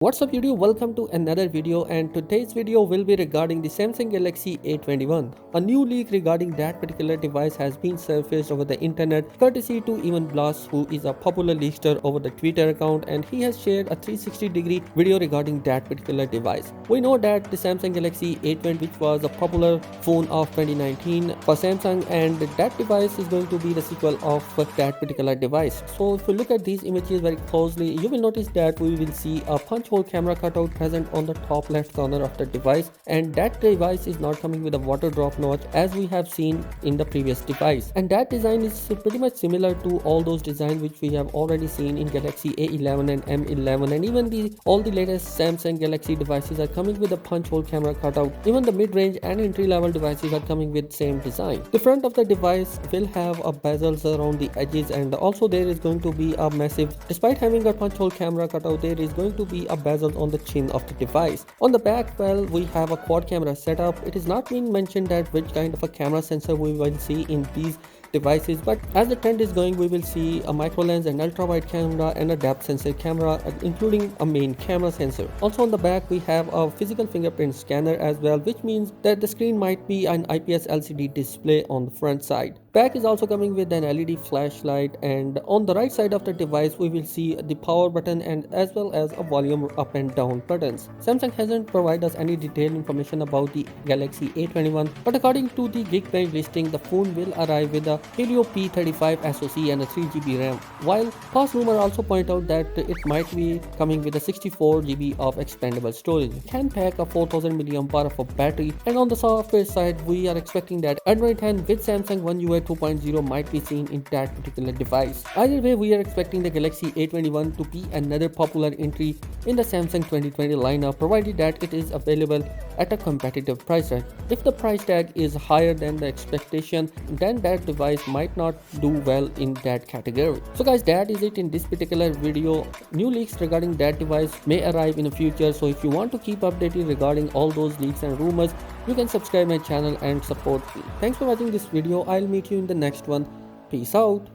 What's up YouTube, welcome to another video, and today's video will be regarding the Samsung Galaxy A21. A new leak regarding that particular device has been surfaced over the internet courtesy to Evan Blast, who is a popular leakster over the Twitter account, and he has shared a 360-degree video regarding that particular device. We know that the Samsung Galaxy A20, which was a popular phone of 2019 for Samsung, and that device is going to be the sequel of that particular device. So if you look at these images very closely, you will notice that we will see a punch hole camera cutout present on the top left corner of the device, and that device is not coming with a water drop notch as we have seen in the previous device, and that design is pretty much similar to all those designs which we have already seen in Galaxy A11 and M11, and even all the latest Samsung Galaxy devices are coming with a punch hole camera cutout. Even the mid-range and entry-level devices are coming with same design. The front of the device will have a bezels around the edges, and also there is going to be a massive, despite having a punch hole camera cutout, there is going to be a bezel on the chin of the device. On the back, well, we have a quad camera setup. It is not been mentioned that which kind of a camera sensor we will see in these devices, but as the trend is going, we will see a micro lens, an ultra wide camera, and a depth sensor camera, including a main camera sensor. Also on the back, we have a physical fingerprint scanner as well, which means that the screen might be an IPS LCD display on the front side. Back is also coming with an LED flashlight, and on the right side of the device we will see the power button and as well as a volume up and down buttons. Samsung hasn't provided us any detailed information about the Galaxy A21, but according to the Geekbench listing, the phone will arrive with a Helio P35 SoC and a 3GB RAM, while past rumor also point out that it might be coming with a 64GB of expandable storage. It can pack a 4000 mAh of a battery, and on the software side we are expecting that Android 10 with Samsung One UI 2.0 might be seen in that particular device. Either way, we are expecting the Galaxy A21 to be another popular entry in the Samsung 2020 lineup, provided that it is available at a competitive price tag. If the price tag is higher than the expectation, then that device might not do well in that category. So guys, that is it in this particular video. New leaks regarding that device may arrive in the future, so if you want to keep updated regarding all those leaks and rumors, you can subscribe my channel and support me. Thanks for watching this video. I'll meet you in the next one. Peace out.